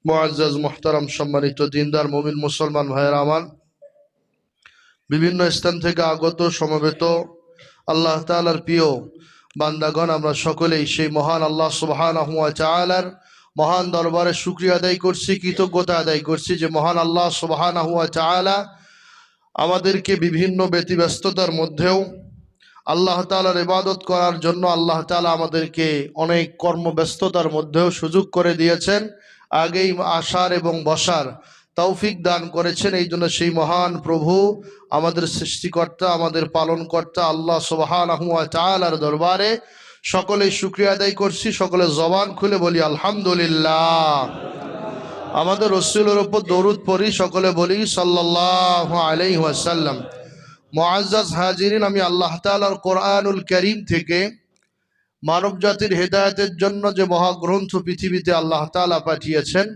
মুআজ্জাজ মুহতারাম সম্মানিত দিনদার মুমিন মুসলমান ভাইয়েরা আমার, বিভিন্ন স্থান থেকে আগত সমবেত আল্লাহ তাআলার প্রিয় বান্দাগণ, আমরা সকলেই সেই মহান আল্লাহ সুবহানাহু ওয়া তাআলার মহান দরবারে শুকরিয়া আদায় করছি, কৃতজ্ঞতা আদায় করছি যে মহান আল্লাহ সুবহানাহু ওয়া তাআলা আমাদেরকে বিভিন্ন ব্যতিব্যস্ততার মধ্যেও আল্লাহ তাআলার ইবাদত করার জন্য আল্লাহ তাআলা আমাদেরকে অনেক কর্মব্যস্ততার মধ্যেও সুযোগ করে দিয়েছেন, আগেই আসার এবং বসার তৌফিক দান করেছেন। এই জন্য সেই মহান প্রভু, আমাদের সৃষ্টিকর্তা, আমাদের পালনকর্তা আল্লাহ সুবহানাহু ওয়া তাআলার দরবারে সকলেই শুকরিয়া আদায় করছি। সকলে জবান খুলে বলি আলহামদুলিল্লাহ। আমাদের রাসূলের উপর দরুদ পড়ি, সকলে বলি সাল্লাল্লাহু আলাইহি ওয়াসাল্লাম। মুআজ্জাজ হাজিরিন, আমি আল্লাহ তাআলার কোরআনুল কারীম থেকে মানব জাতির হেদায়েতের জন্য যে মহাগ্রন্থ পৃথিবীতে আল্লাহ তাআলা পাঠিয়েছেন,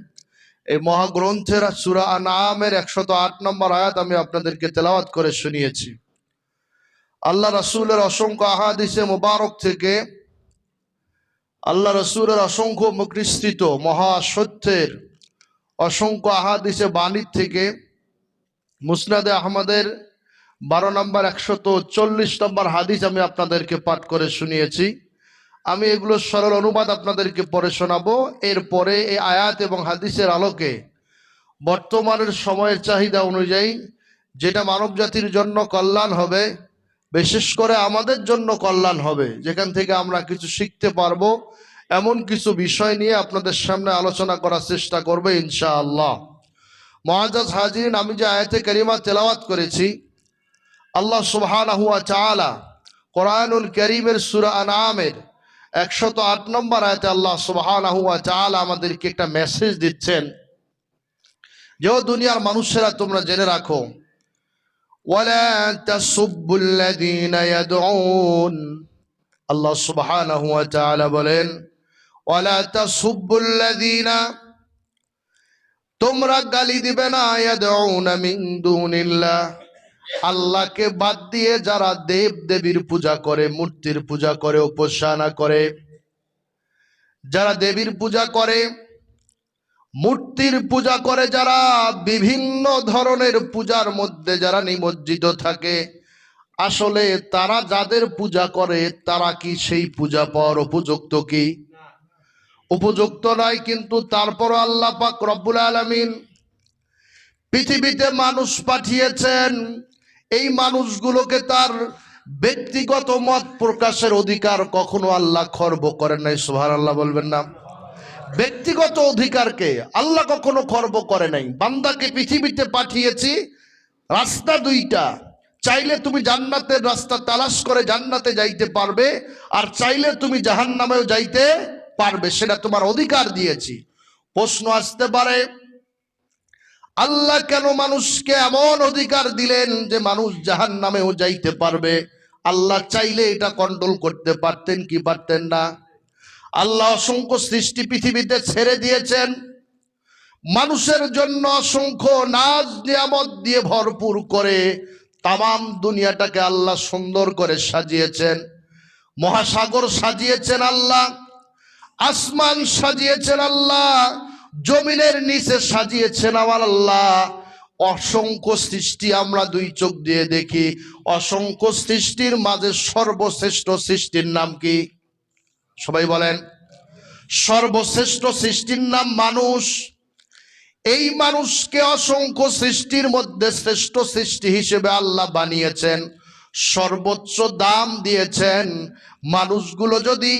এই মহাগ্রন্থের সূরা আনআমের 108 নম্বর আয়াত আমি আপনাদেরকে তেলাওয়াত করে শুনিয়েছি। আল্লাহ রাসূলের অসংখ্য আহাদিসে মুবারক থেকে, আল্লাহ রাসূলের অসংখ্য মুখনিসৃত মহাসত্যের অসংখ্য আহাদিসে বাণী থেকে মুসনাদে আহমদের 12 নম্বর 140 নম্বর হাদিস আমি আপনাদেরকে পাঠ করে শুনিয়েছি। আমি এগুলো সরল অনুবাদ আপনাদেরকে পড়ে শোনাবো। এরপরে এই আয়াত এবং হাদিসের আলোকে বর্তমানের সময়ের চাহিদা অনুযায়ী যেটা মানব জাতির জন্য কল্যাণ হবে, বিশেষ করে আমাদের জন্য কল্যাণ হবে, যেখান থেকে আমরা কিছু শিখতে পারবো, এমন কিছু বিষয় নিয়ে আপনাদের সামনে আলোচনা করার চেষ্টা করবো ইনশাআল্লাহ। মুআজ্জাজ হাজিরিন, আমি যে আয়াতে কারিমা তেলাওয়াত করেছি, আল্লাহ সুবহানাহু ওয়া তাআলা কোরআনুল কারীমের সূরা আনআমের 108 নম্বর আয়াতে আল্লাহ সুবহানাহু ওয়া তাআলা আমাদেরকে একটা মেসেজ দিচ্ছেন যে, ও দুনিয়ার মানুষেরা, তোমরা জেনে রাখো, ওয়ালা তাসুব্বুল্লাযীনা ইয়াদউন, আল্লাহ সুবহানাহু ওয়া তাআলা বলেন, ওয়ালা তাসুব্বুল্লাযীনা, তোমরা গালি দিবে না, ইয়াদউনা মিন দুনিল্লাহ, আল্লাহকে বাদ দিয়ে যারা দেব দেবীর পূজা করে, মূর্তির পূজা করে, উপাসনা করে, যারা দেবীর পূজা করে, মূর্তির পূজা করে, যারা বিভিন্ন ধরনের পূজার মধ্যে যারা নিমজ্জিত থাকে, আসলে তারা যাদের পূজা করে তারা কি সেই পূজা পাওয়ার উপযুক্ত? কি উপযুক্ত নয়। কিন্তু তারপর আল্লাহ পাক রব্বুল আলামিন পৃথিবীতে মানুষ পাঠিয়েছেন, এই মানুষগুলোকে তার ব্যক্তিগত মত প্রকাশের অধিকার কখনো আল্লাহ খর্ব করেন নাই। সুবহানাল্লাহ বলবেন না? ব্যক্তিগত অধিকারকে আল্লাহ কখনো খর্ব করে নাই। বান্দাকে পৃথিবীতে পাঠিয়েছি, রাস্তা দুইটা, চাইলে তুমি জান্নাতের রাস্তা তালাশ করে জান্নাতে যাইতে পারবে, আর চাইলে তুমি জাহান্নামেও যাইতে পারবে, সেটা তোমার অধিকার দিয়েছি। প্রশ্ন আসতে পারে, আল্লাহ কেন মানুষকে এমন অধিকার দিলেন যে মানুষ জাহান্নামেও যাইতে পারবে? আল্লাহ চাইলে এটা কন্ট্রোল করতে পারতেন কি পারতেন না? আল্লাহ অসংখ্য সৃষ্টি পৃথিবীতে ছেড়ে দিয়েছেন, মানুষের জন্য অসংখ্য নাজ নিয়ামত দিয়ে ভরপুর করে তামাম দুনিয়াটাকে আল্লাহ সুন্দর করে সাজিয়েছেন। মহাসাগর সাজিয়েছেন আল্লাহ, আসমান সাজিয়েছেন আল্লাহ, জমিনের নিচে সাজিয়েছেন আমার আল্লাহ। অসংখ্য সৃষ্টি আমরা দুই চোখ দিয়ে দেখি, অসংখ্য সৃষ্টির মাঝে সর্বশ্রেষ্ঠ সৃষ্টির নাম কি? সবাই বলেন। সর্বশ্রেষ্ঠ সৃষ্টির নাম মানুষ। এই মানুষকে অসংখ্য সৃষ্টির মধ্যে শ্রেষ্ঠ সৃষ্টি হিসেবে আল্লাহ বানিয়েছেন, সর্বোচ্চ দাম দিয়েছেন। মানুষগুলো যদি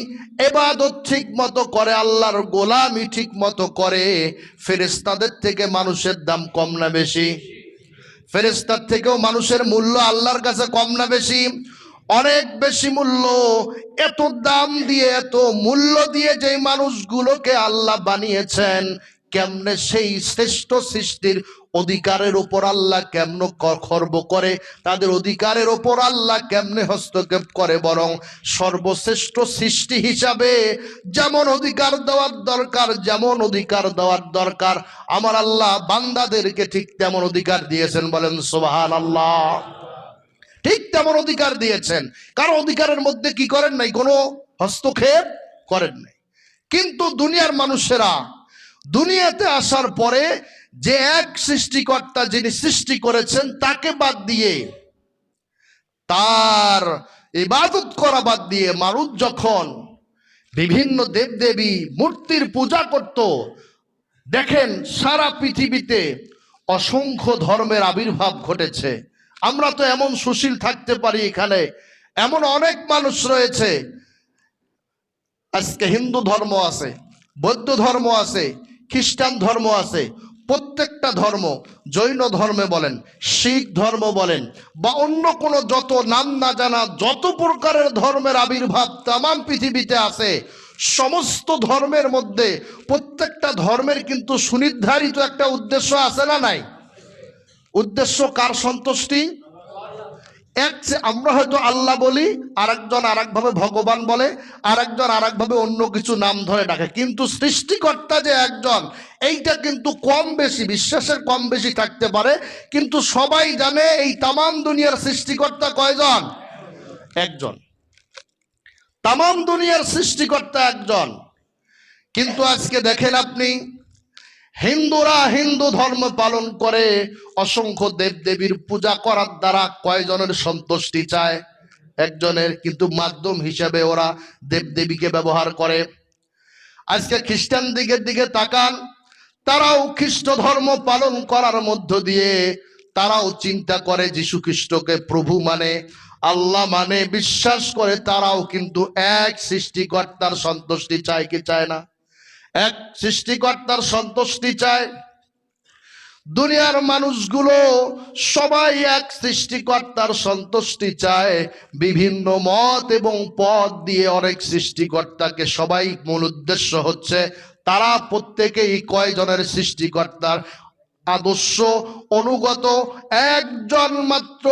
ইবাদত ঠিক মতো করে, আল্লাহর গোলামি ঠিক মতো করে, ফেরেশতাদের থেকে মানুষের দাম কম না বেশি? ফেরেশতার থেকেও মানুষের মূল্য আল্লাহর কাছে কম না বেশি? অনেক বেশি মূল্য। এত দাম দিয়ে, এত মূল্য দিয়ে যে মানুষগুলোকে আল্লাহ বানিয়েছেন, কেমনে সেই শ্রেষ্ঠ সৃষ্টির অধিকারের উপর আল্লাহ কেমন খর্ব করে, তাদের অধিকারের উপর আল্লাহ কেমনে হস্তক্ষেপ করে? বরং সর্বশ্রেষ্ঠ সৃষ্টি হিসাবে যেমন অধিকার দেওয়ার দরকার, যেমন অধিকার দেওয়ার দরকার, আমার আল্লাহ বান্দাদেরকে ঠিক তেমন অধিকার দিয়েছেন। বলেন সুবহানাল্লাহ। ঠিক তেমন অধিকার দিয়েছেন। কারো অধিকারের মধ্যে কি করেন নাই? কোনো হস্তক্ষেপ করেন নাই। কিন্তু দুনিয়ার মানুষেরা দুনিয়াতে আসার পরে যে এক সৃষ্টিকর্তা যিনি সৃষ্টি করেছেন তাকে বাদ দিয়ে, তার ইবাদত করা বাদ দিয়ে মানুষ যখন বিভিন্ন দেবদেবী মূর্তির পূজা করত, দেখেন সারা পৃথিবীতে অসংখ্য ধর্মের আবির্ভাব ঘটেছে। আমরা তো এমন সুশীল থাকতে পারি, এখানে এমন অনেক মানুষ রয়েছে, আজকে হিন্দু ধর্ম আছে, বৌদ্ধ ধর্ম আছে, খ্রিস্টান ধর্ম আছে, প্রত্যেকটা ধর্ম, জৈন ধর্মে বলেন, শিখ ধর্ম বলেন, বা অন্য কোনো যত নাম না জানা যত প্রকারের ধর্মের আবির্ভাব তামাম পৃথিবীতে আছে, সমস্ত ধর্মের মধ্যে প্রত্যেকটা ধর্মের কিন্তু সুনির্ধারিত একটা উদ্দেশ্য আছে না নাই? উদ্দেশ্য কার? সন্তুষ্টি। আমরা হয়তো আল্লাহ বলি, আরেকজন আরেকভাবে ভগবান বলে, আরেকজন আরেকভাবে অন্য কিছু নাম ধরে ডাকে, কিন্তু সৃষ্টিকর্তা যে একজন, এইটা কিন্তু কম বেশি বিশ্বাসের কম বেশি থাকতে পারে, কিন্তু সবাই জানে এই তামাম দুনিয়ার সৃষ্টিকর্তা কয়জন? একজন। তামাম দুনিয়ার সৃষ্টিকর্তা একজন। কিন্তু আজকে দেখেন আপনি, হিন্দুরা হিন্দু ধর্ম পালন করে, অসংখ্য দেবদেবীর পূজা করার দ্বারা কয়জনের সন্তুষ্টি চায়? একজনের, কিন্তু মাধ্যম হিসেবে ওরা দেবদেবীকে ব্যবহার করে। আজকে খ্রিস্টান দিকে তাকান, তারাও খ্রিস্ট ধর্ম পালন করার মধ্য দিয়ে তারাও চিন্তা করে যীশু খ্রিস্টকে প্রভু মানে, আল্লাহ মানে বিশ্বাস করে, তারাও কিন্তু এক সৃষ্টিকর্তার সন্তুষ্টি চায় কি চায় না? এক সৃষ্টিকর্তার সন্তুষ্টি চায়। দুনিয়ার মানুষগুলো সবাই এক সৃষ্টিকর্তার সন্তুষ্টি চায়। বিভিন্ন মত এবং পথ দিয়ে অনেক সৃষ্টিকর্তাকে, সবাই মূল উদ্দেশ্য হচ্ছে তারা প্রত্যেকেই কয়জনের সৃষ্টিকর্তার আদর্শ অনুগত, একজন মাত্র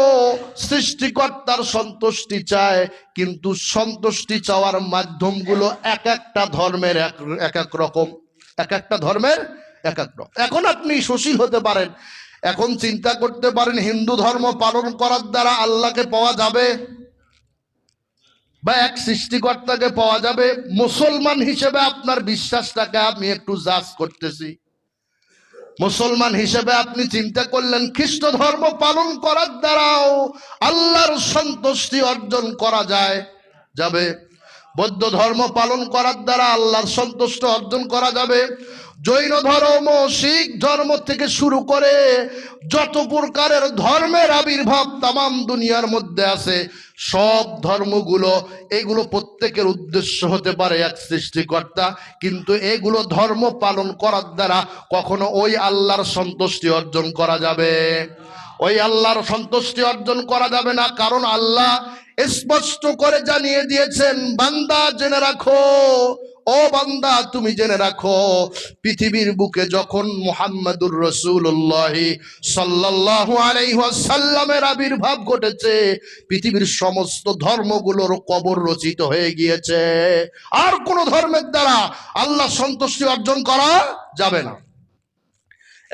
সৃষ্টিকর্তার সন্তুষ্টি চায়। কিন্তু সন্তুষ্টি চাওয়ার মাধ্যমগুলো এক একটা ধর্মের এক এক রকম, এক একটা ধর্মের এক এক রকম। এখন আপনি সুশীল হতে পারেন, এখন চিন্তা করতে পারেন হিন্দু ধর্ম পালন করার দ্বারা আল্লাহকে পাওয়া যাবে বা এক সৃষ্টিকর্তাকে পাওয়া যাবে। মুসলমান হিসেবে আপনার বিশ্বাসটাকে আমি একটু জাজ করতেছি। মুসলমান হিসেবে আপনি চিন্তা করলেন খ্রিস্ট ধর্ম পালন করার দ্বারাও আল্লাহর সন্তুষ্টি অর্জন করা যাবে। বৌদ্ধ ধর্ম পালন করার দ্বারা আল্লাহর সন্তুষ্টি অর্জন করা যাবে। জৈন ধর্ম, শিখ ধর্ম থেকে শুরু করে যত প্রকারের ধর্মের আবির্ভাব তামাম দুনিয়ার মধ্যে আছে, সব ধর্মগুলো, এগুলো প্রত্যেকের উদ্দেশ্য হতে পারে এক সৃষ্টিকর্তা, কিন্তু এগুলো ধর্ম পালন করার দ্বারা কখনো ওই আল্লাহর সন্তুষ্টি অর্জন করা যাবে, ওই আল্লাহর সন্তুষ্টি অর্জন করা যাবে না। কারণ আল্লাহ স্পষ্ট করে জানিয়ে দিয়েছেন, বান্দা জেনে রাখো, ও বান্দা তুমি জেনে রাখো, পৃথিবীর বুকে যখন মুহাম্মাদুর রাসূলুল্লাহ সাল্লাল্লাহু আলাইহি ওয়াসাল্লামের আবির্ভাব ঘটেছে, পৃথিবীর সমস্ত ধর্মগুলোর কবর রচিত হয়ে গিয়েছে। আর কোন ধর্মের দ্বারা আল্লাহ সন্তুষ্টি অর্জন করা যাবে না।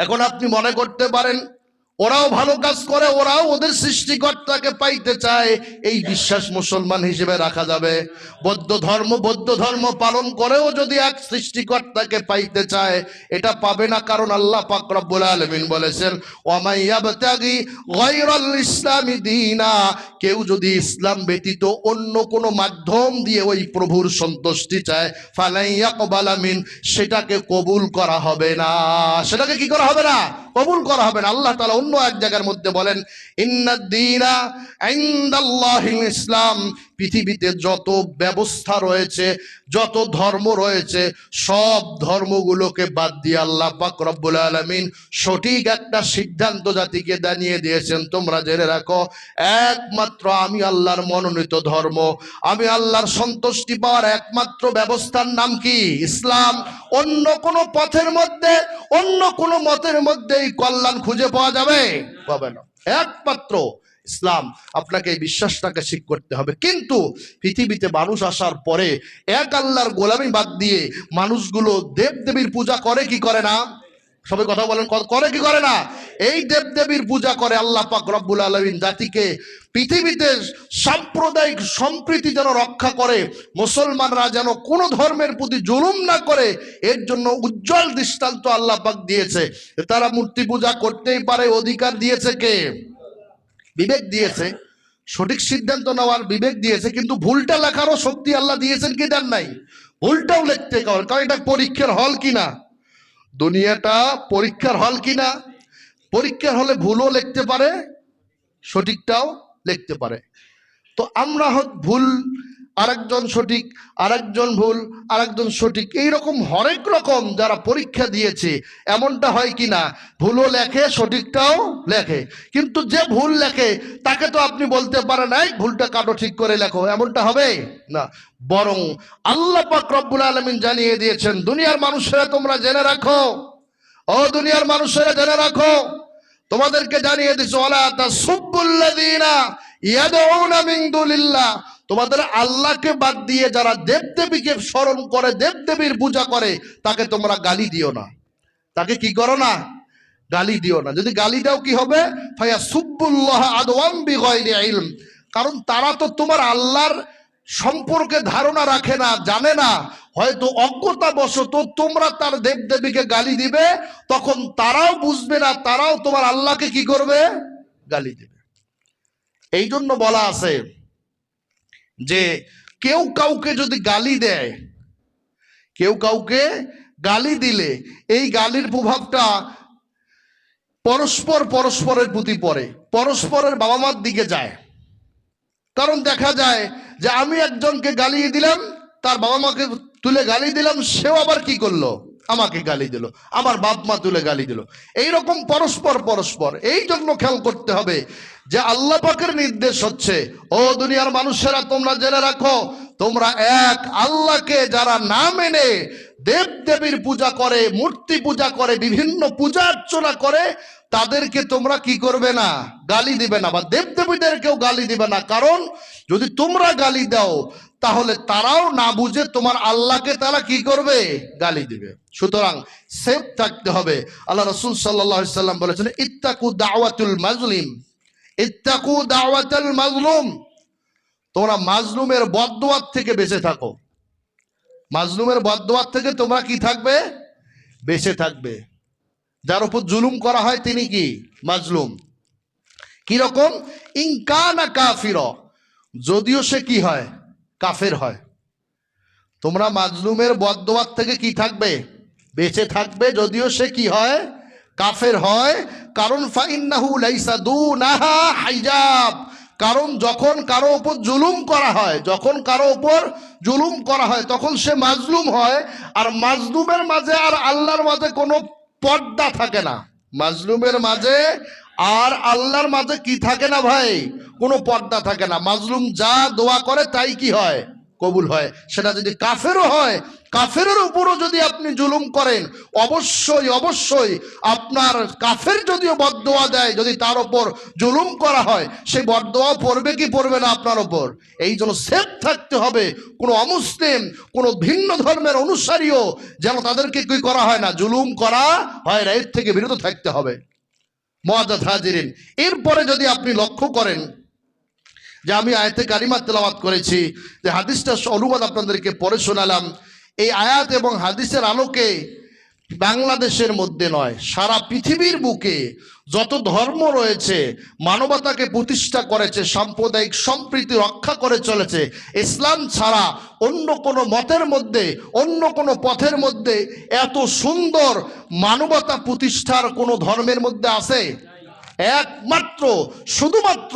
এখন আপনি মনে করতে পারেন ওরাও ভালো কাজ করে, ওরাও ওদের সৃষ্টিকর্তাকে পাইতে চায়, এই বিশ্বাস মুসলমান হিসেবে রাখা যাবে? বৌদ্ধ ধর্ম পালন করেও যদি এক সৃষ্টিকর্তাকে পাইতে চায়, এটা পাবে না। কারণ আল্লাহ পাক রব্বুল আলামিন বলেছেন, ওয়া ইয়াবতাগি গায়রাল ইসলামি দীনা, কেউ যদি ইসলাম ব্যতীত অন্য কোনো মাধ্যম দিয়ে ওই প্রভুর সন্তুষ্টি চায়, ফালাই ইয়াকবালা মিন, সেটাকে কবুল করা হবে না। সেটাকে কি করা হবে না? কবুল করা হবে না। আল্লাহ তাআলা অন্য এক জায়গার মধ্যে বলেন, ইন্নাদ-দীনা ইনদাল্লাহিল ইসলাম, পৃথিবীতে যত ব্যবস্থা রয়েছে, যত ধর্ম রয়েছে, সব ধর্মগুলোকে বাদ দিয়ে আল্লাহ পাক রব্বুল আলামিন সঠিক একটা সিদ্ধান্ত জাতিকে জানিয়ে দিয়েছেন, তোমরা জেনে রাখো, একমাত্র আমি আল্লাহর মনোনীত ধর্ম, আমি আল্লাহর সন্তুষ্টি পাওয়ার একমাত্র ব্যবস্থার নাম কি? ইসলাম। অন্য কোনো পথের মধ্যে, অন্য কোনো মতের মধ্যে এই কল্যাণ খুঁজে পাওয়া যাবে? পাবে না। একমাত্র ইসলাম। আপনাকে এই বিশ্বাসটাকে ঠিক করতে হবে। কিন্তু পৃথিবীতে মানুষ আসার পরে এক আল্লাহর গোলামি বাদ দিয়ে মানুষগুলো দেবদেবীর পূজা করে কি করে না? সবাই কথা বলেন, করে কি করে না? এই দেবদেবীর পূজা করে আল্লাহ পাক রব্বুল আলামিন জাতিকে, পৃথিবীতে সাম্প্রদায়িক সম্প্রীতি যেন রক্ষা করে, মুসলমানরা যেন কোনো ধর্মের প্রতি জুলুম না করে, এর জন্য উজ্জ্বল দৃষ্টান্ত আল্লাহ পাক দিয়েছে। তারা মূর্তি পূজা করতেই পারে, অধিকার দিয়েছে কে? বিবেক দিয়েছে, সঠিক সিদ্ধান্ত নেওয়ার বিবেক দিয়েছে, কিন্তু ভুলটা লেখারও শক্তি আল্লাহ দিয়েছেন কি দেন নাই? ভুলটাও লিখতে, কারণ এটা পরীক্ষার হল কিনা, দুনিয়াটা পরীক্ষার হল কিনা। পরীক্ষার হলে ভুলও লিখতে পারে, সঠিকটাও লিখতে পারে। তো আমরা ভুল, আরেকজন সঠিক, আরেকজন ভুল, আরেকজন সঠিক, এইরকম হরেক রকম যারা পরীক্ষা দিয়েছে, এমনটা হয় কিনা ভুলও লেখে সঠিকটাও লেখে, কিন্তু যে ভুল লেখে তাকে তো আপনি বলতে পারেন নাই ভুলটা কাটো ঠিক করে লেখো, এমনটা হবে না। বরং আল্লাহ পাক রব্বুল আলামিন জানিয়ে দিয়েছেন, দুনিয়ার মানুষেরা তোমরা জেনে রাখো, ও দুনিয়ার মানুষেরা জেনে রাখো, তোমাদেরকে জানিয়ে দিছে, ওয়ালা তাসুব্বুল্লাযীনা ইয়াদউনা মিন দুনিল্লাহ, তোমাদের আল্লাহকে বাদ দিয়ে যারা দেবদেবীকে স্মরণ করে, দেবদেবীর পূজা করে, তাকে তোমরা গালি দিও না। তাকে কি করো না? গালি দিও না। যদি গালি দাও কি হবে? ফায়াসুব্বুল্লাহ আদওয়াম বিগাইরি ইলম, কারণ তারা তো তোমার আল্লাহর সম্পর্কে ধারণা রাখে না, জানে না, হয়তো অজ্ঞতাবশত তোমরা তার দেবদেবীকে গালি দিবে, তখন তারাও বুঝবে না, তারাও তোমার আল্লাহকে কি করবে? গালি দিবে। এই জন্য বলা আছে যে কেউ কাউকে যদি গালি দেয়, কেউ কাউকে গালি দিলে এই গালির প্রভাবটা পরস্পরের প্রতি পড়ে, পরস্পরের বাবা মার দিকে যায়। কারণ দেখা যায় যে আমি একজনকে গালি দিলাম, তার বাবা মাকে তুলে গালি দিলাম, সেও আবার কি করলো? আমাকে গালি দিল, আমার বাপ মা তুলে গালি দিল, এইরকম পরস্পর। এই জন্য খেয়াল করতে হবে যে আল্লাহ পাকের নির্দেশ হচ্ছে, ও দুনিয়ার মানুষেরা তোমরা জেনে রাখো, তোমরা এক আল্লাহকে যারা না মেনে দেবদেবীর পূজা করে, মূর্তি পূজা করে, বিভিন্ন পূজা অর্চনা করে, তাদেরকে তোমরা কি করবে না? গালি দিবে না, বা দেবদেবীদেরকেও গালি দিবে না। কারণ যদি তোমরা গালি দাও, তাহলে তারাও না বুঝে তোমার আল্লাহকে তারা কি করবে? গালি দিবে। সুতরাং সেফ থাকতে হবে। আল্লাহ রাসূল সাল্লাল্লাহু আলাইহি সাল্লাম বলেছেন, ইত্তাকু দাওয়াতুল মাজলুম, ইত্তাকু দাওয়াতুল মাজলুম, তোমরা মাজলুমের বদদোয়ার থেকে বেঁচে থাকো। মাজলুমের বদদোয়ার থেকে তোমরা কি থাকবে? বেঁচে থাকবে। যার উপর জুলুম করা হয় তিনি কি? মাজলুম। কি রকম? ইনকানা কাফির, যদিও সে কি হয়? কাফের হয়। তোমরা মাজলুমের বদদোয়ার থেকে কি থাকবে? বেঁচে থাকবে, যদিও সে কি হয়? কাফের হয়। কারণ ফাইন্নাহু লাইসা দুনাহা হিজাব, কারণ যখন কারো উপর জুলুম করা হয়, যখন কারো উপর জুলুম করা হয়, তখন সে মাজলুম হয়। আর মাজলুমের মাঝে আর আল্লাহর মাঝে কোনো পর্দা থাকে না। মাজলুমের মাঝে আর আল্লাহর মাঝে কি থাকে না ভাই? কোনো পর্দা থাকে না। মাজলুম যা দোয়া করে তাই কি হয়? কবুল হয়। সেটা যদি কাফেরও হয়, কাফেরের উপরও যদি আপনি জুলুম করেন, অবশ্যই আপনার কাফের যদিও বদদোয়া দেয়, যদি তার উপর জুলুম করা হয়, সেই বদদোয়া পড়বে কি পড়বে না আপনার উপর? এই জন্য সেফ থাকতে হবে। কোনো অমুসলিম, কোনো ভিন্ন ধর্মের অনুসারীও যেন তাদেরকে কি করা হয় না? জুলুম করা হয় না। এর থেকে বিরত থাকতে হবে। মুআজ্জাজ হাজিরিন, এরপরে যদি আপনি লক্ষ্য করেন যে আমি আয়াতে কারিমা তেলাওয়াত করেছি, যে হাদিসটা অনুবাদ আপনাদেরকে পড়ে শোনালাম, এই আয়াত এবং হাদিসের আলোকে বাংলাদেশের মধ্যে নয়, সারা পৃথিবীর বুকে যত ধর্ম রয়েছে, মানবতাকে প্রতিষ্ঠা করেছে, সাম্প্রদায়িক সম্প্রীতি রক্ষা করে চলেছে, ইসলাম ছাড়া অন্য কোনো মতের মধ্যে, অন্য কোনো পথের মধ্যে এত সুন্দর মানবতা প্রতিষ্ঠার কোনো ধর্মের মধ্যে আছে? একমাত্র শুধুমাত্র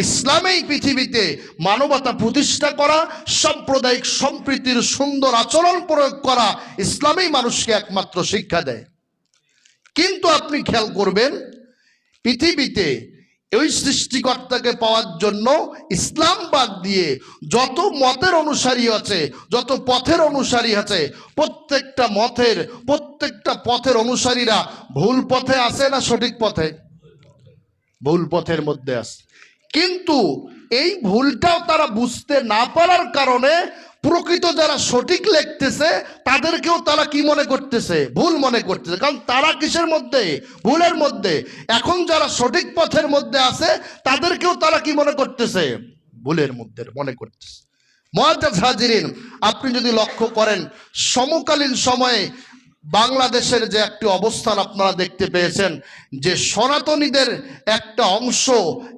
ইসলামেই পৃথিবীতে মানবতা প্রতিষ্ঠা করা, সাম্প্রদায়িক সম্প্রীতির সুন্দর আচরণ প্রয়োগ করা, ইসলামেই মানুষকে একমাত্র শিক্ষা দেয়। কিন্তু আপনি খেয়াল করবেন, পৃথিবীতে ওই সৃষ্টিকর্তাকে পাওয়ার জন্য ইসলাম বাদ দিয়ে যত মতের অনুসারী আছে, যত পথের অনুসারী আছে, প্রত্যেকটা পথের অনুসারীরা ভুল পথে আছে না সঠিক পথে? ভুল পথের মধ্যে আছে। কিন্তু এই ভুলটাও তারা বুঝতে না পারার কারণে প্রকৃত যারা সঠিক লিখতেছে তাদেরকেও তারা কি মনে করতেছে? ভুল মনে করতেছে। কারণ তারা কিসের মধ্যে? ভুলের মধ্যে। এখন যারা সঠিক পথের মধ্যে আছে তাদেরকেও তারা কি মনে করতেছে? ভুলের মধ্যে মনে করতেছে। মুআজ্জাজ হাজিরিন, আপনি যদি লক্ষ্য করেন সমকালীন সময়ে বাংলাদেশের যে একটি অবস্থান আপনারা দেখতে পেয়েছেন, যে সনাতনীদের একটা অংশ,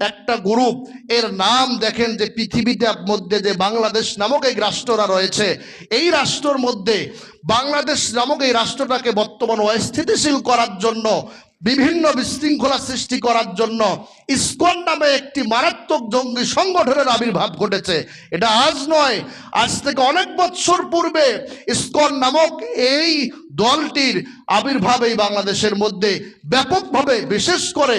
একটা গ্রুপ, এর নাম দেখেন যে পৃথিবীতে মধ্যে যে বাংলাদেশ নামক এই রাষ্ট্রটা রয়েছে, এই রাষ্ট্রের মধ্যে বাংলাদেশ নামক এই রাষ্ট্রটাকে বর্তমান অস্থিতিশীল করার জন্য, বিভিন্ন বিশৃঙ্খলা সৃষ্টি করার জন্য ইসকন নামে একটি মারাত্মক জঙ্গি সংগঠনের আবির্ভাব ঘটেছে। এটা আজ নয়, আজ থেকে অনেক বছর পূর্বে ইসকন নামক এই দলটির আবির্ভাব এই বাংলাদেশের মধ্যে ব্যাপকভাবে, বিশেষ করে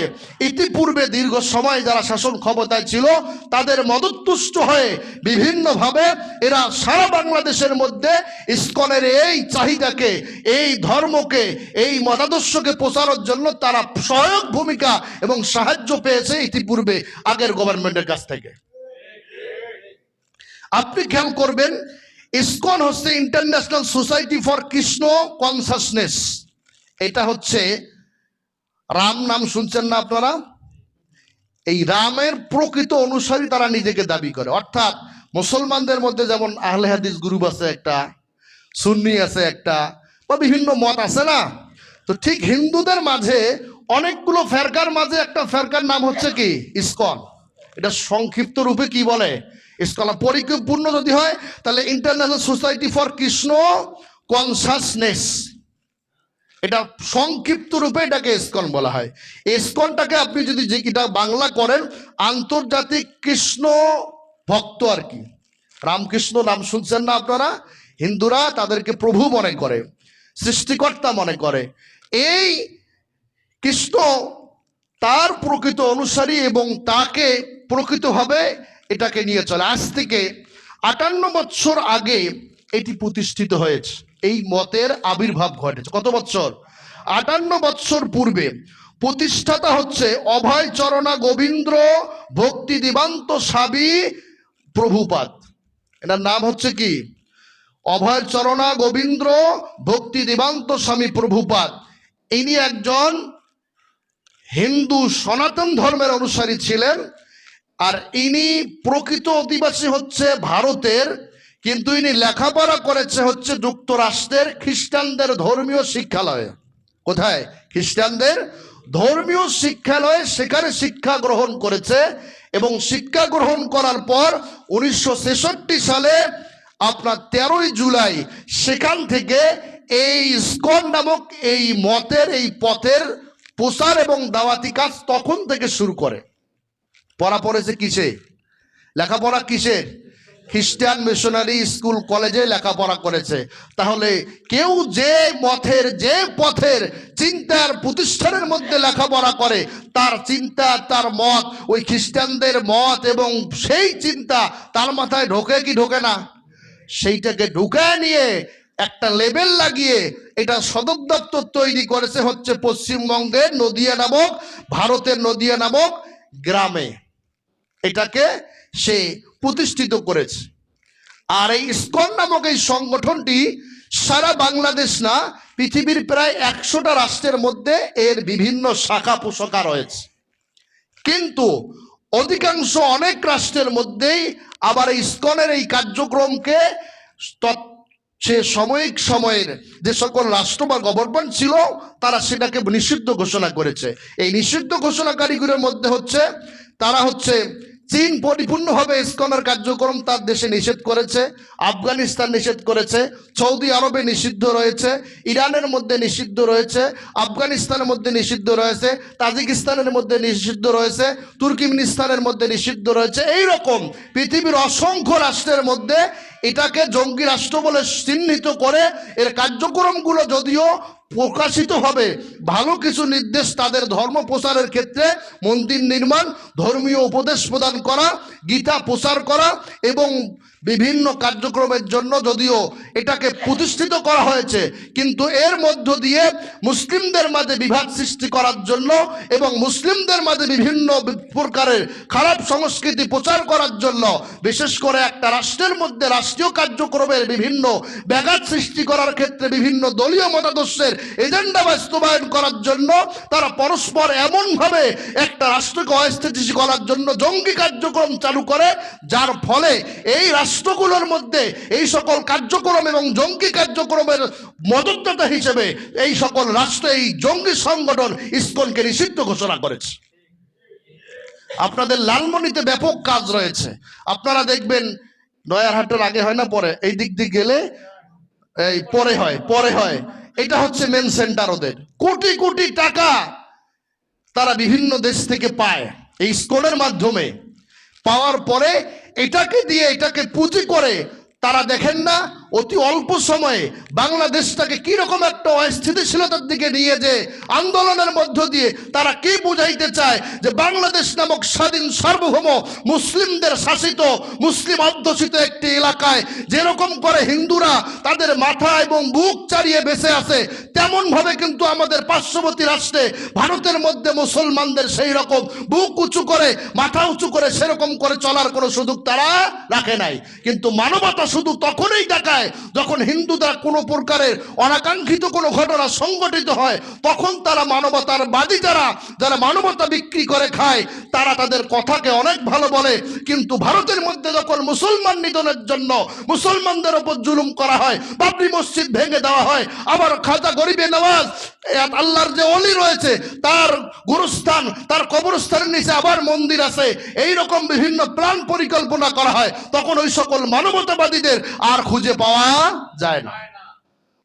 ইতিপূর্বে দীর্ঘ সময় যারা শাসন ক্ষমতায় ছিল তাদের মদতুষ্ট হয়ে বিভিন্নভাবে এরা সারা বাংলাদেশের মধ্যে ইসকনের এই চাহিদাকে, এই ধর্মকে, এই মতাদর্শকে প্রচারের জন্য তারা সহায়ক ভূমিকা এবং সাহায্য পেয়েছে ইতিপূর্বে আগের গভর্নমেন্টের কাছ থেকে। আপনি খেয়াল করবেন, ইসকন হচ্ছে international society for Krishna consciousness. এটা হচ্ছে রাম নাম শুনছেন না আপনারা? এই রামের প্রকৃত অনুসারী তারা নিজেকে দাবি করে। অর্থাৎ মুসলমানদের মধ্যে যেমন আহলে হাদিস গ্রুপ আছে একটা, সুন্নি আছে একটা, বা বিভিন্ন মত আছে না, তো ঠিক হিন্দুদের মাঝে অনেকগুলো ফেরকার মাঝে একটা ফেরকার নাম হচ্ছে কি? ইসকন। এটা সংক্ষিপ্ত রূপে কি বলে? ইসকন। পরিপূর্ণ যদি হয় তাহলে international society for Krishna consciousness, এটা সংক্ষিপ্ত রূপে এটাকে ইসকন বলা হয়। ইসকনটাকে আপনি যদি যে এটা বাংলা করেন আন্তর্জাতিক কৃষ্ণ ভক্ত আর কি। রামকৃষ্ণ নাম শুনছেন না আপনারা? হিন্দুরা তাদেরকে প্রভু মনে করে, সৃষ্টিকর্তা মনে করে। এই কৃষ্ণ তার প্রকৃত অনুসারী এবং তাকে প্রকৃতভাবে এটাকে নিয়ে চলে। আজ থেকে 58 বছর আগে এটি প্রতিষ্ঠিত হয়েছে, এই মতের আবির্ভাব ঘটেছে। কত বছর? 58 বছর পূর্বে। প্রতিষ্ঠাতা হচ্ছে অভয় চরণা গোবিন্দ ভক্তি দিবান্ত স্বামী প্রভুপাদ। এটার নাম হচ্ছে কি? অভয় চরণা গোবিন্দ ভক্তি দিবান্ত স্বামী প্রভুপাদ। ইনি একজন হিন্দু সনাতন ধর্মের অনুসারী ছিলেন, আর ইনি প্রকৃত অধিবাসী হচ্ছে ভারতের, কিন্তু ইনি লেখাপড়া করেছে হচ্ছে যুক্তরাষ্ট্রের খ্রিস্টানদের ধর্মীয় শিক্ষালয়ে। কোথায়? খ্রিস্টানদের ধর্মীয় শিক্ষালয়ে, সেখানে শিক্ষা গ্রহণ করেছে। এবং শিক্ষা গ্রহণ করার পর 1966 সালে আপনার 13ই জুলাই সেখান থেকে এই ইসকন নামক এই মতের, এই পথের প্রচার এবং দাওয়াতি কাজ তখন থেকে শুরু করে। পড়া পড়েছে কিসে? লেখাপড়া কিসের? খ্রিস্টান মিশনারি স্কুল কলেজে লেখাপড়া করেছে। তাহলে কেউ যে মতের, যে পথের চিন্তার প্রতিষ্ঠানের মধ্যে লেখাপড়া করে, তার চিন্তা, তার মত ওই খ্রিস্টানদের মত, এবং সেই চিন্তা তার মাথায় ঢোকে কি ঢোকে না? সেইটাকে ঢুকায় নিয়ে একটা লেবেল লাগিয়ে এটা সদর দপ্তর তৈরি করেছে হচ্ছে পশ্চিমবঙ্গের নদিয়া নামক, ভারতের নদিয়া নামক গ্রামে এটাকে সে প্রতিষ্ঠিত করেছে। আর এই ইসকন নামক এই সংগঠনটি সারা বাংলাদেশ না, পৃথিবীর প্রায় 100টা রাষ্ট্রের মধ্যে এর বিভিন্ন শাখা পোশাখা রয়েছে। কিন্তু অধিকাংশ অনেক রাষ্ট্রের মধ্যেই আবার ইসকনের এই কার্যক্রমকে সে সাময়িক সময়ের যে সকল রাষ্ট্র বা গভর্নমেন্ট ছিল তারা সেটাকে নিষিদ্ধ ঘোষণা করেছে। এই নিষিদ্ধ ঘোষণাকারীগুলোর মধ্যে হচ্ছে তারা হচ্ছে চীন পরিপূর্ণভাবে ইসকনের কার্যক্রম তার দেশে নিষেধ করেছে, আফগানিস্তান নিষেধ করেছে, সৌদি আরবে নিষিদ্ধ রয়েছে, ইরানের মধ্যে নিষিদ্ধ রয়েছে, আফগানিস্তানের মধ্যে নিষিদ্ধ রয়েছে, তাজিকিস্তানের মধ্যে নিষিদ্ধ রয়েছে, তুর্কমেনিস্তানের মধ্যে নিষিদ্ধ রয়েছে। এই রকম পৃথিবীর অসংখ্য রাষ্ট্রের মধ্যে এটাকে জঙ্গি রাষ্ট্র বলে চিহ্নিত করে এর কার্যক্রমগুলো যদিও প্রকাশিত হবে, ভালো কিছু নির্দেশ তাদের ধর্ম প্রচারের ক্ষেত্রে মন্দির নির্মাণ, ধর্মীয় উপদেশ প্রদান করা, গীতা প্রচার করা এবং বিভিন্ন কার্যক্রমের জন্য, যদিও এটাকে প্রতিষ্ঠিত করা হয়েছে, কিন্তু এর মধ্য দিয়ে মুসলিমদের মাঝে বিভাদ সৃষ্টি করার জন্য এবং মুসলিমদের মাঝে বিভিন্ন প্রকারের খারাপ সংস্কৃতি প্রচার করার জন্য, বিশেষ করে একটা রাষ্ট্রের মধ্যে রাষ্ট্রীয় কার্যক্রমের বিভিন্ন ব্যাঘাত সৃষ্টি করার ক্ষেত্রে বিভিন্ন দলীয় মতাদর্শের এজেন্ডা বাস্তবায়ন করার জন্য তারা পরস্পর এমনভাবে একটা রাষ্ট্রকে অস্থিতিশীল করার জন্য জঙ্গি কার্যক্রম চালু করে, যার ফলে এই রাষ্ট্রগুলোর মধ্যে এই সকল কার্যক্রম এবং জঙ্গি কার্যক্রমের মদতদাতা হিসেবে এই সকল রাষ্ট্র এই জঙ্গি সংগঠন ইসকনকে নিষিদ্ধ ঘোষণা করেছে। আপনাদের লালমনিতে ব্যাপক কাজ রয়েছে, আপনারা দেখবেন নয়ারহাটের আগে হয় না পরে, এই দিক দিয়ে গেলে এই পরে হয়, এটা হচ্ছে মেন সেন্টার। ওদের কোটি কোটি টাকা তারা বিভিন্ন দেশ থেকে পায় এই ইসকনের মাধ্যমে। পাওয়ার পরে এটাকে দিয়ে এটাকে পুঁজি করে তারা দেখেন না অতি অল্প সময়ে বাংলাদেশটাকে কিরকম একটা অস্থিতিশীলতার দিকে নিয়ে যে আন্দোলনের মধ্য দিয়ে তারা কি বুঝাইতে চায় যে বাংলাদেশ নামক স্বাধীন সার্বভৌম মুসলিমদের শাসিত মুসলিম অধ্যুষিত একটি এলাকায় যেরকম করে হিন্দুরা তাদের মাথা এবং বুক চারিয়ে বেঁচে আছে, তেমন ভাবে কিন্তু আমাদের পার্শ্ববর্তী রাষ্ট্রে ভারতের মধ্যে মুসলমানদের সেই রকম বুক উঁচু করে মাথা উঁচু করে সেরকম করে চলার কোনো সুযোগ তারা রাখে নাই। কিন্তু মানবতা শুধু তখনই দেখায় যখন হিন্দুরা কোনো প্রকারের অনাকাঙ্ক্ষিত কোনো ঘটনা সংঘটিত হয়, তখন তারা মানবতার বাদী, যারা মানবতা বিক্রি করে খায়, তারা তাদের কথাকে অনেক ভালো বলে। কিন্তু ভারতের মধ্যে যখন মুসলমান নিধনের জন্য মুসলমানদের উপর জুলুম করা হয়, বাবরি মসজিদ ভেঙে দেওয়া হয়, আবার খাজা গরিবে নওয়াজ আল্লাহর যে অলি রয়েছে তার গুরুস্থান, তার কবরস্থানের নিচে আবার মন্দির আছে, এই রকম বিভিন্ন প্ল্যান পরিকল্পনা করা হয়, তখন ওই সকল মানবতাবাদীদের আর খুঁজে পাওয়া যায় না।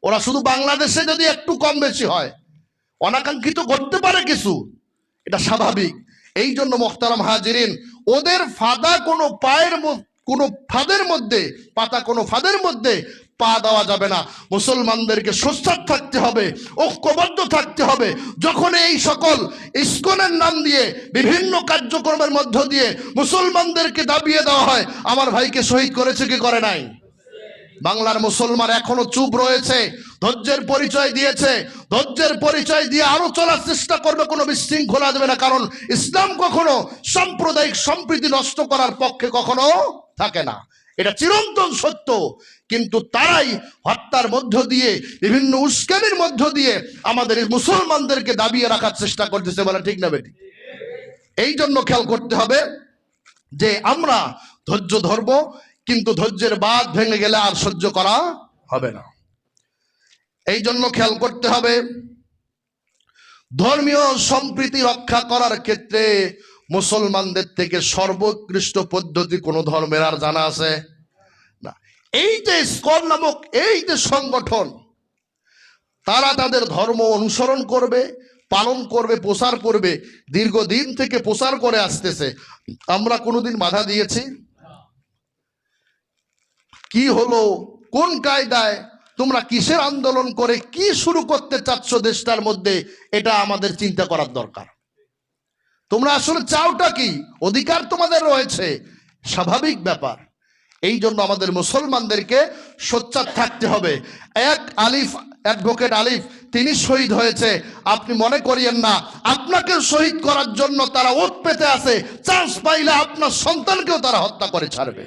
ওরা শুধু বাংলাদেশে যদি একটু কম বেশি হয়, অনাকাঙ্ক্ষিত ঘটতে পারে কিছু, এটা স্বাভাবিক। এই জন্য মোহতারাম হাজিরিন, ওদের ফাঁদা কোনো ফাঁদের মধ্যে পাতা কোনো ফাঁদের মধ্যে পা দেওয়া যাবে না। মুসলমানদেরকে সোচ্চার থাকতে হবে, ঐক্যবদ্ধ থাকতে হবে। যখন এই সকল ইসকনের নাম দিয়ে বিভিন্ন কার্যক্রমের মধ্য দিয়ে মুসলমানদেরকে দাবিয়ে দেওয়া হয়, আমার ভাইকে শহীদ করেছে কি করে নাই? বাংলার মুসলমান এখনো চুপ রয়েছে, ধৈর্যের পরিচয় দিয়েছে, ধৈর্যের পরিচয় দিয়ে আরো চলার চেষ্টা করবে, কোনো বিশৃঙ্খলা দেবে না। কারণ ইসলাম কখনো সাম্প্রদায়িক সম্প্রীতি নষ্ট করার পক্ষে কখনো থাকে না, এটা চিরন্তন সত্য। কিন্তু তারাই হত্যার মধ্য দিয়ে বিভিন্ন উস্কানির মধ্য দিয়ে আমাদের মুসলমানদেরকে দাবিয়ে রাখার চেষ্টা করতেছে, বলে ঠিক না বেটি? এই জন্য খেয়াল করতে হবে যে আমরা ধৈর্য ধরবো, কিন্তু ধৈর্যের বাঁধ ভেঙে গেলে আর সহ্য করা হবে না। এই জন্য খেয়াল করতে হবে ধর্মীয় সম্প্রীতি রক্ষা করার ক্ষেত্রে মুসলমানদের থেকে সর্বোৎকৃষ্ট পদ্ধতি কোন ধর্মের আর জানা আছে না। এই যে ইসকন নামক এই যে সংগঠন, তারা তাদের ধর্ম অনুসরণ করবে, পালন করবে, প্রচার করবে, দীর্ঘদিন থেকে প্রচার করে আসতেছে। আমরা কোনোদিন বাধা দিয়েছি? কি হলো, কোন কায়দায়, তোমরা কিসের আন্দোলন করে কি শুরু করতে চাচ্ছ দেশটার মধ্যে, এটা আমাদের চিন্তা করার দরকার। তোমরা আসলে চাওটা কি? অধিকার তোমাদের রয়েছে, স্বাভাবিক ব্যাপার। এই জন্য আমাদের মুসলমানদেরকে সোচ্চার থাকতে হবে। অ্যাডভোকেট আলিফ তিনি শহীদ হয়েছে, আপনি মনে করিয়েন না আপনাকে শহীদ করার জন্য তারা ওত পেতে আছে, চান্স পাইলে আপনার সন্তানকেও তারা হত্যা করে ছাড়বে।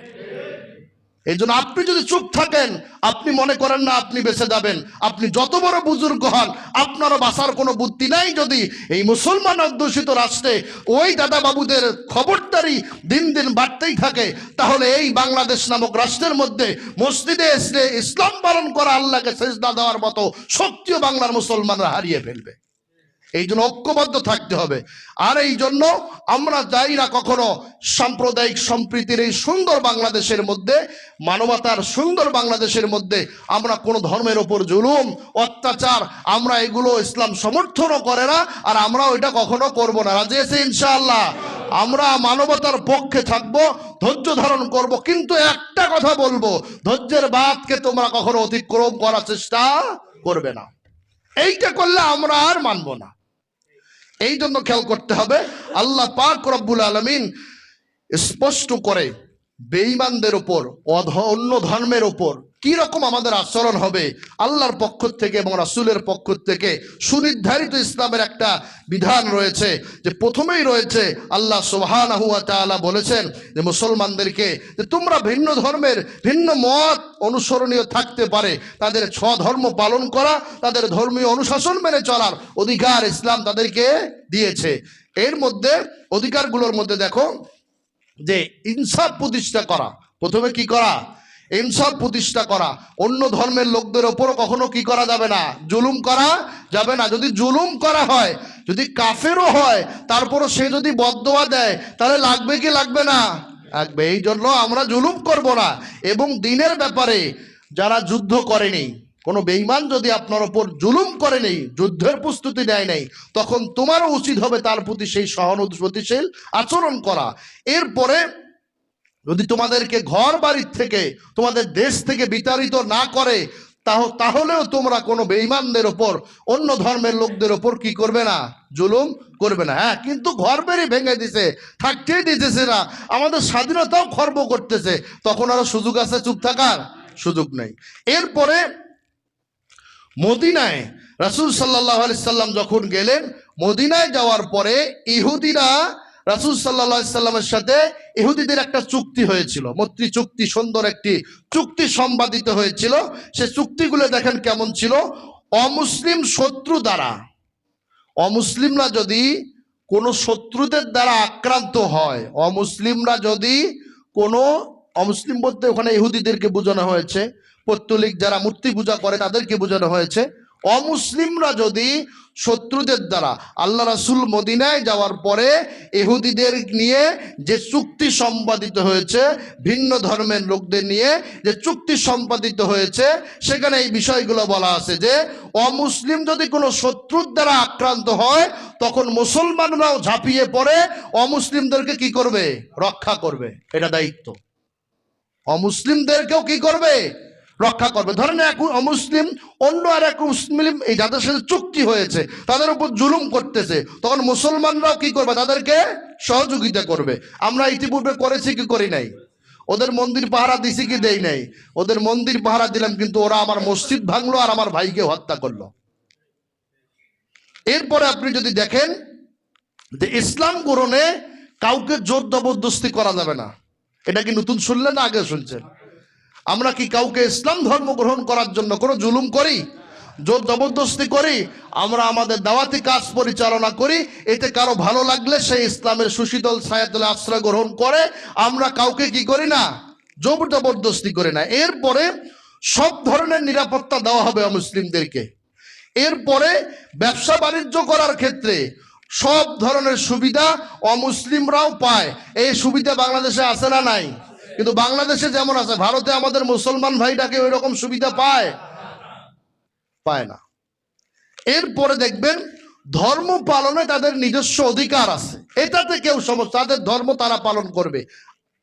এই জন্য আপনি যদি চুপ থাকেন, আপনি মনে করেন না আপনি বেঁচে যাবেন, আপনি যত বড় বুজুর্গ হন, আপনারও বাঁচার কোনো বুদ্ধি নাই। যদি এই মুসলমান অধ্যুষিত রাষ্ট্রে ওই দাদা বাবুদের খবরদারি দিন দিন বাড়তেই থাকে, তাহলে এই বাংলাদেশ নামক রাষ্ট্রের মধ্যে মসজিদে এসে ইসলাম পালন করা, আল্লাহকে সেজদা দেওয়ার মতো শক্তিও বাংলার মুসলমানরা হারিয়ে ফেলবে। এই জন্য ঐক্যবদ্ধ থাকতে হবে। আর এই জন্য আমরা চাই না কখনো সাম্প্রদায়িক সম্প্রীতির এই সুন্দর বাংলাদেশের মধ্যে, মানবতার সুন্দর বাংলাদেশের মধ্যে আমরা কোনো ধর্মের ওপর জুলুম অত্যাচার, আমরা এগুলো ইসলাম সমর্থনও করে না, আর আমরাও এটা কখনো করব না। রাজি আছি ইনশাআল্লাহ? আমরা মানবতার পক্ষে থাকবো, ধৈর্য ধারণ করব, কিন্তু একটা কথা বলবো, ধৈর্যের বাঁধকে তোমরা কখনো অতিক্রম করার চেষ্টা করবে না। এইটা করলে আমরা আর মানবো না। এই জন্য খেয়াল করতে হবে, আল্লাহ পাক রব্বুল আলামিন স্পষ্ট করে বেঈমানদের ওপর, অন্য ধর্মের ওপর কি রকম আমাদের আচরণ হবে আল্লাহর পক্ষ থেকে এবং রাসূলের পক্ষ থেকে সুনির্ধারিত ইসলামের একটা বিধান রয়েছে। যে প্রথমেই রয়েছে আল্লাহ সুবহানাহু ওয়া তাআলা বলেছেন যে মুসলমানদেরকে যে তোমরা ভিন্ন ধর্মের ভিন্ন মত অনুসরণীয় থাকতে পারে, তাদের স্বধর্ম পালন করা, তাদের ধর্মীয় অনুশাসন মেনে চলার অধিকার ইসলাম তাদেরকে দিয়েছে। এর মধ্যে অধিকারগুলোর মধ্যে দেখো যে ইনসাফ প্রতিষ্ঠা করা। প্রথমে কি করা? ইনসাফ প্রতিষ্ঠা করা। অন্য ধর্মের লোকদের ওপরও কখনো কি করা যাবে না? জুলুম করা যাবে না। যদি জুলুম করা হয়, যদি কাফেরও হয়, তারপরও সে যদি বদদোয়া দেয়, তাহলে লাগবে কি লাগবে না? লাগবে। এই জন্য আমরা জুলুম করব না। এবং দিনের ব্যাপারে যারা যুদ্ধ করেনি, কোনো বেঈমান যদি আপনার ওপর জুলুম করে নেই, যুদ্ধের প্রস্তুতি নেয় নাই, তখন তোমারও উচিত হবে তার প্রতি সেই সহানুভূতিশীল আচরণ করা। এরপরে যদি তোমাদেরকে ঘর বাড়ির থেকে, তোমাদের দেশ থেকে বিতাড়িত না করে, তাহলেও তোমরা কোনো বেঈমানদের ওপর, অন্য ধর্মের লোকদের ওপর কি করবে না? জুলুম করবে না। হ্যাঁ, কিন্তু ঘর বাড়ি ভেঙে দিছে, থাকতেই দিতেছে না, আমাদের স্বাধীনতাও খর্ব করতেছে, তখন আরো সুযোগ আছে চুপ থাকার? সুযোগ নেই। এরপরে মদিনায় রাসূল সাল্লাল্লাহু আলাইহি সাল্লাম যখন গেলেন, মদিনায় যাওয়ার পরে ইহুদিরা রাসূল সাল্লাল্লাহু আলাইহি সাল্লামের সাথে ইহুদিদের একটা চুক্তি হয়েছিল, মৈত্রী চুক্তি, সুন্দর একটি চুক্তি সম্পাদিত হয়েছিল। সে চুক্তিগুলো দেখেন কেমন ছিল। অমুসলিম শত্রু দ্বারা, অমুসলিমরা যদি কোনো শত্রুদের দ্বারা আক্রান্ত হয়, অমুসলিমরা যদি কোনো, অমুসলিম বলতে ওখানে ইহুদিদেরকে বোঝানো হয়েছে, পৌত্তলিক যারা মূর্তি পূজা করে তাদেরকে বোঝানো হয়েছে। অমুসলিমরা যদি শত্রুদের দ্বারা, আল্লাহ রাসূল মদিনায় যাওয়ার পরে ইহুদিদের নিয়ে যে চুক্তি সম্পাদিত হয়েছে, ভিন্ন ধর্মের লোকদের নিয়ে যে চুক্তি সম্পাদিত হয়েছে, সেখানে এই বিষয়গুলো বলা আছে যে অমুসলিম যদি কোনো শত্রুর দ্বারা আক্রান্ত হয়, তখন মুসলমানরাও ঝাঁপিয়ে পড়ে অমুসলিমদেরকে কি করবে? রক্ষা করবে। এটা দায়িত্ব। অমুসলিমদেরকেও কি করবে? রক্ষা করবে। ধরেন এক অমুসলিম অন্য আর এক মুসলিম, এই যাদের সাথে চুক্তি হয়েছে, তাদের উপর জুলুম করতেছে, তখন মুসলমানরাও কি করবে? তাদেরকে সহযোগিতা করবে। আমরা ইতিপূর্বে করেছি কি করি নাই? ওদের মন্দির পাহারা দিছি কি দেই নাই? ওদের মন্দির পাহারা দিলাম, কিন্তু ওরা আমার মসজিদ ভাঙলো আর আমার ভাইকে হত্যা করলো। এরপরে আপনি যদি দেখেন যে ইসলাম গ্রহণে কাউকে জোর জবরদস্তি করা যাবে না। এটা কি নতুন শুনলেন না আগে শুনছেন? আমরা কি কাউকে ইসলাম ধর্ম গ্রহণ করার জন্য কোনো জুলুম করি, জোর জবরদস্তি করি? আমরা আমাদের দাওয়াতি কাজ পরিচালনা করি, এতে কারো ভালো লাগলে সেই ইসলামের সুশীতল ছায়াতলে আশ্রয় গ্রহণ করে। আমরা কাউকে কি করি না? জোর জবরদস্তি করি না। এরপরে সব ধরনের নিরাপত্তা দেওয়া হবে অমুসলিমদেরকে। এরপরে ব্যবসা বাণিজ্য করার ক্ষেত্রে সব ধরনের সুবিধা অমুসলিমরাও পায়। এই সুবিধা বাংলাদেশে আছে না নাই? কিন্তু বাংলাদেশে যেমন আছে, ভারতে আমাদের মুসলমান ভাইটাকে ওই রকম সুবিধা পায়? পায় না। এরপরে দেখবেন ধর্ম পালনে তাদের নিজস্ব অধিকার আছে, এটাতে কেউ সমস্যা, তাদের ধর্ম তারা পালন করবে।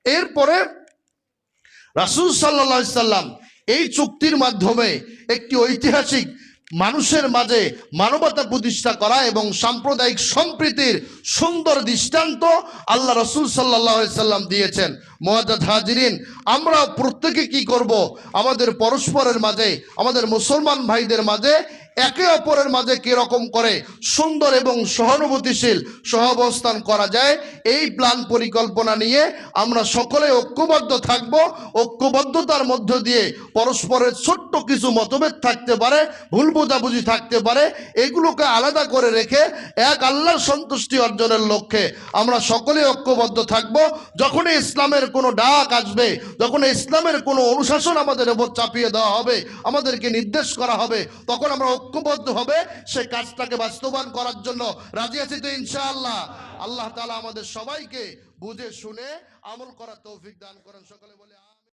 এরপরে রাসূল সাল্লাল্লাহু আলাইহি সাল্লাম এই চুক্তির মাধ্যমে একটি ঐতিহাসিক মানুষের মাঝে মানবতা প্রতিষ্ঠা করা এবং সাম্প্রদায়িক সম্প্রীতির সুন্দর দৃষ্টান্ত আল্লাহ রাসূল সাল্লাল্লাহু আলাইহি সাল্লাম দিয়েছেন। মুআজ্জাজ হাজিরিন, আমরা প্রত্যেকে কি করব? আমাদের পরস্পরের মাঝে, আমাদের মুসলমান ভাইদের মাঝে একে অপরের মাঝে কিরকম করে সুন্দর এবং সহানুভূতিশীল সহাবস্থান করা যায়, এই প্ল্যান পরিকল্পনা নিয়ে আমরা সকলে ঐক্যবদ্ধ থাকব। ঐক্যবদ্ধতার মধ্য দিয়ে পরস্পরের ছোট্ট কিছু মতভেদ থাকতে পারে, ভুল বোঝাবুঝি থাকতে পারে, এগুলোকে আলাদা করে রেখে এক আল্লাহর সন্তুষ্টি অর্জনের লক্ষ্যে আমরা সকলে ঐক্যবদ্ধ থাকব। যখনই ইসলামের কোনো ডাক আসবে, যখন ইসলামের কোনো অনুশাসন আমাদের উপর চাপিয়ে দেওয়া হবে, আমাদেরকে নির্দেশ করা হবে, তখন আমরা ঐক্যবদ্ধ হবে সেই কাজটাকে বাস্তবায়ন করার জন্য রাজি আছি তো ইনশাআল্লাহ। আল্লাহ তাআলা আমাদের সবাইকে বুঝে শুনে আমল করার তৌফিক দান করেন। সকলে বলে